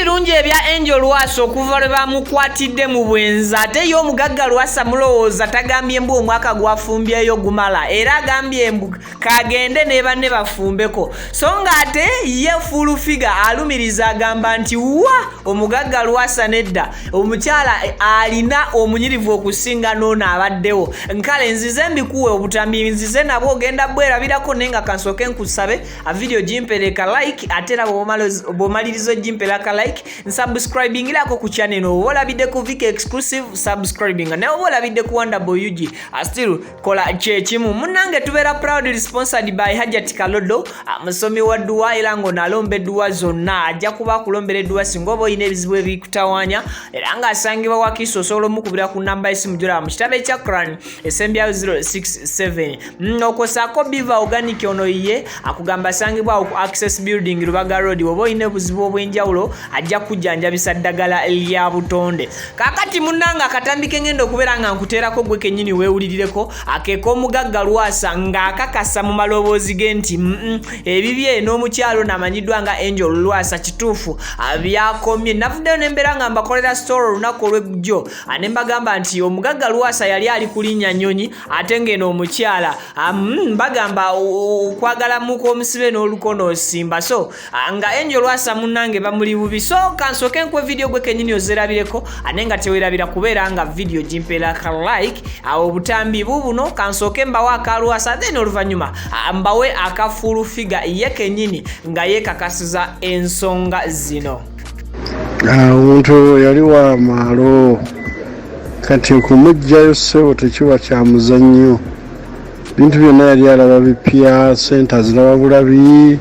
birungi ebya Angel Lwasa okuva lwe bamukwatidde mu bwenza ate yo Omugaga Lwasa mulowooza tagambye mbu omwaka gwafumbyeyo gumala era agambye mbu kagende ne banne bafumbeko so nga ate ye full figure alumiriza agamba nti wa Omugaga Lwasa nedda omukyala alina omunyirivu okusinga n'ono abaddewo nkale nzize mbikuwe obutambi nzize nabwo ogenda bwerabirako nenga kansoke nkusabe a video jimpereka like ate nabo bomalirizo jimpereka like subscribing ilako ku channel no olabide ku Viki exclusive subscribing ne olabide ku Wonderboy UG still kola chechimu munange tubera proudly sponsored by Hajati Kalodo musomi wa dua ilango nalombe dua zonna ajja kuba kulombere dua singobo ine bizibwe bikutawanya era nga asangibwa wakisosolo mukubira ku namba esimu jura mu kitabe kya Quran esembya 067 okosako biva organic ono iye akugamba asangibwa ku access building Lubaga road obo ine buzibu obwenjawulo ajja kujjanja bisaddagala lya butonde kakati munanga katambike ngendo okubera nga nkuterako gwe kenyini weewulirireko akeko Omugaga Lwasa nga akakasa mu maloboozi ge nti ebibye n'omukyalo namanyidwa nga Angel Lwasa kituufu abyakomye navuddeyo nembera nga mbakolera story olunaku olw'ejjo anembagamba nti Omugaga Lwasa yali ali kulinnya nnyonyi ate ngeno omukyala mbagamba okwagala muko omusibe n'olukono osimba so nga Angel Lwasa munange bamuli bubi so kansoke nkwe video gwe kenyini ozerabireko anenga tewerabira kubeera nga video jimpera ka like awo butambi bubuno kansoke mbawa akalwasa then oluvanyuma mbawe akafulu figure ye kenyini nga yekakasiza ensonga zino omuntu yali wa maalo kati okumujjayo ssebo tekiba kya muzannyo bintu byonna yali alaba bipya sente ziraba bulabi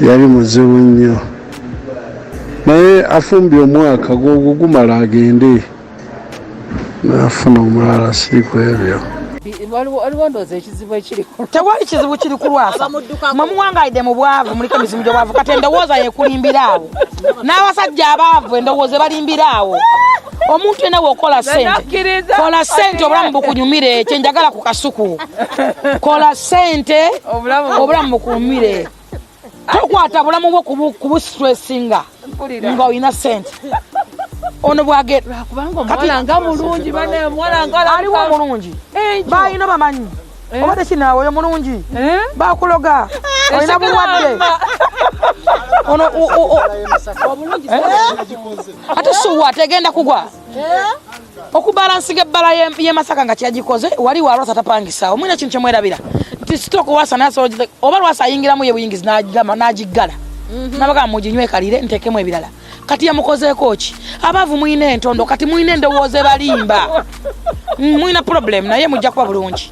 yali muzibu nnyo naye afumbye omwaka gumala agende nafuna omulala siku ebyo tewali kizibu kiri ku Lwasa mwamuwangaidde mu bwavu muliko emizimu gy'obwavu kati endowooza yekulimbira awo n'abasajja abaavu endowooza balimbira awo omuntu yena wokola sente kola sente obulamu bukunyumire kyenjagala ku kasuku kola sente obulamu bukunyumire tokwata bulamu bwo kubustressinga nga oyina sente ono bwage kubanga mulungi bane mwana ngala aliwo mulungi bayino bamanyi obade sinawe oyo mulungi bakuloga oyina bulwadde ono obulungi ate suwa tegenda kugwa okubalansiga ebbala ye Masaka nga kyagikoze wali wa Lwasa tapangisa omwina kintu kyemwerabira nti stroke Lwasa naso oba Lwasa ayingiramu ye buyingizi n'agiggala nabaga muginywe kalire ntekemu ebirala kati yamukozeeko ki abavu muyina entondo kati muyina endowooza balimba muyina problem naye mujja kuba bulungi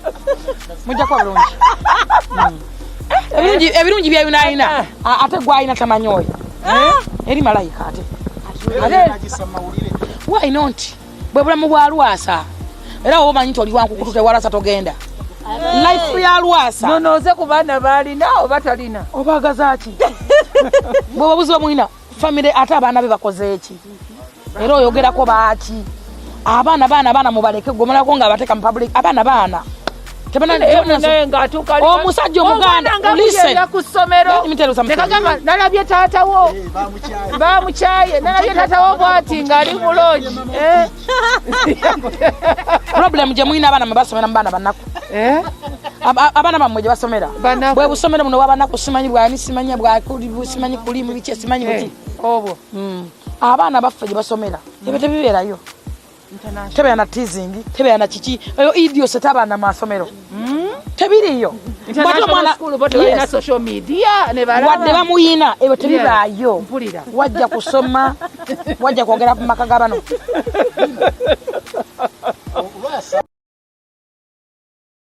ebirungi byayunaayina ate gwayina tamanyoyo eri malayika ate why not bwe bulamu bwa Lwasa era oba omanyi nti oli wankukutu tewalasa togenda life ya Lwasa nonoze ku baana balina oba talina obagazaaki bwe babuziba muyina family ate abaana be bakoze eki era oyogerako baaki abaana mubaleke gomalako nga abateeka mu public abaana omusajja Omuganda ya ku ssomero tekagamba nalabye taatawo bamukyaye nalabye taatawo bwati ng'ali mulungi problem gye mulina abaana mwe basomera mu baana bannaku abaana bammwe gye basomera bwe busomero muno wabanaku simanyi bwani simanyi simanyi kulimu biki simanyi biki obwo abaana baffe gye basomera ebyo tebibeerayo tebeera na teasing tebeera na kiki eyo idios tabana masomero tebiriyo wadde bamuyina ebyo tebibaayo wajja kusoma wajja kwogera ku maka g'abano